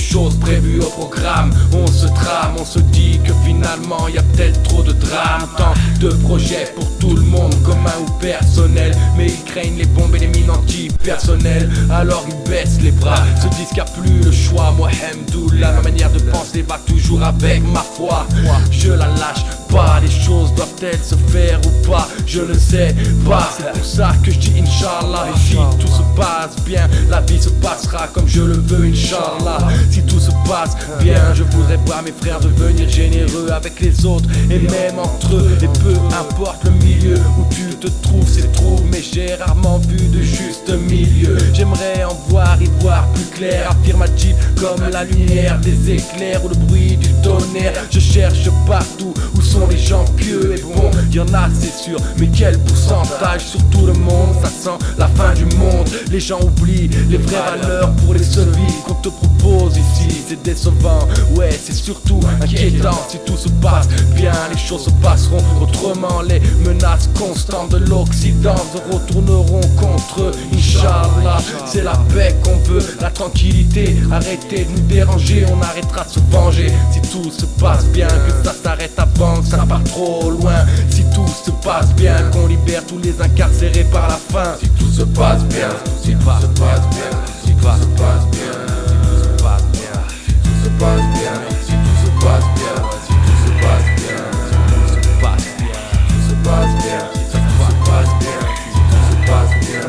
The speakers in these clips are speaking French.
choses prévues au programme. On se trame, on se dit que finalement y a peut-être trop de drames. Tant de projets pour tout le monde, commun ou personnel, mais ils craignent les bombes et les mines anti-personnelles. Alors ils baissent les bras, se disent qu'il n'y a plus le choix. Moi, Hamdoullah, ma manière de penser va toujours avec ma foi. Je la lâche pas, les choses doivent-elles se faire ou pas, je ne sais pas. C'est pour ça que je dis Inch'Allah. Et si tout se passe bien, la vie se passera comme je le veux, Inch'Allah. Si tout se passe bien, je voudrais voir mes frères devenir généreux avec les autres et même entre eux. Et peu importe le milieu où tu te trouves, c'est trou, mais j'ai rarement vu de juste milieu. J'aimerais en voir, y voir plus clair, affirmatif comme la lumière des éclairs ou le bruit du tonnerre. Je cherche partout où sont les gens pieux et bons. Y'en a c'est sûr, mais quel pourcentage sur tout le monde? Ça sent la fin du monde. Les gens oublient les vraies valeurs pour les seules vies qu'on te propose ici. C'est décevant, ouais c'est surtout inquiétant. Si tout se passe bien, les choses se passeront autrement. Les menaces constantes de l'Occident se retourneront contre eux, Inch'Allah. C'est la paix qu'on veut, la tranquillité. Arrêtez de nous déranger, on arrêtera de se venger. Si tout se passe bien, que ça s'arrête avant que ça part trop loin. Si tout se passe bien, qu'on libère tous les incarcérés par la faim. Si tout se passe bien, si tout se passe bien, si tout se passe bien, si tout se passe bien, si tout se passe bien, si tout se passe bien, si tout se passe bien, si tout se passe bien, si tout se passe bien, si tout se passe bien, si tout se passe bien.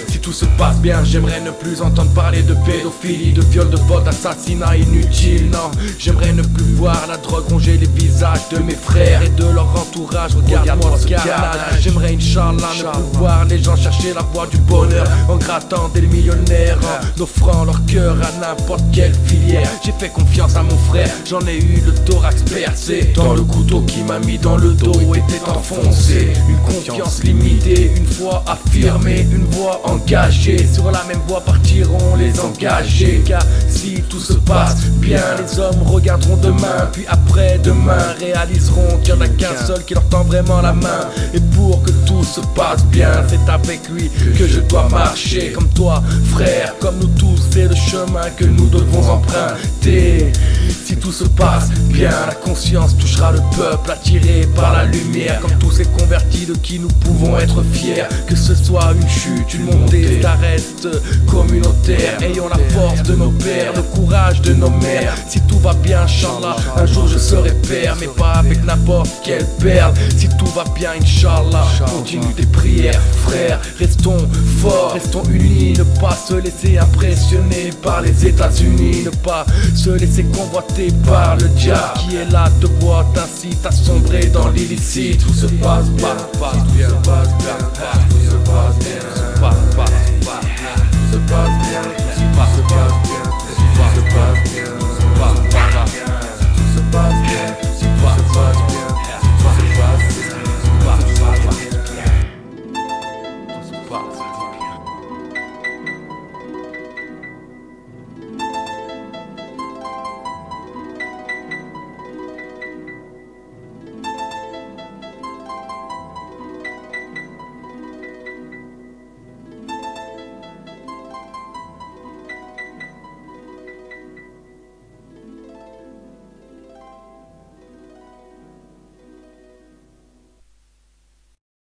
Si tout se passe bien, j'aimerais ne plus entendre parler de pédophilie, de viol, de vol, d'assassinat inutile. Non, j'aimerais ne plus voir la drogue ronger les visages de mes frères et de leur entourage. Regarde-moi ce carnage. J'aimerais Inch'Allah ne plus voir les gens chercher la voie du bonheur en grattant des millionnaires, en offrant leur cœur à n'importe quelle filière. J'ai fait confiance à mon frère, j'en ai eu le thorax percé, dans le couteau qui m'a mis dans le dos était enfoncé. Une confiance limitée, une foi affirmée, une voix engagée. Sur la même voie partiront les engagés. Car si tout se passe bien, les hommes regarderont demain, puis après-demain réaliseront qu'il n'y en a qu'un seul qui leur tend vraiment la main. Et pour que tout se passe bien, c'est avec lui que je dois marcher. Comme toi, frère, comme nous tous, c'est le chemin que nous devons emprunter. Si tout se passe bien, la conscience touchera le peuple attiré par la lumière. Comme tous ces convertis de qui nous pouvons être fiers. Que ce soit une chute, une montée, ça reste communautaire. Ayons la force de nos pères, le courage de nos mères. Si tout va bien, Inch'Allah, un jour je serai père, mais pas avec n'importe quelle perle. Si tout va bien, Inch'Allah, continue tes prières, frère. Restons forts, restons unis. Ne pas se laisser impressionner par les États-Unis. Ne pas se laisser convoiter par le diable qui est là te voit, t'incite à sombrer dans l'illicite. Tout se passe bien, si tout se passe bien, tout se passe bien.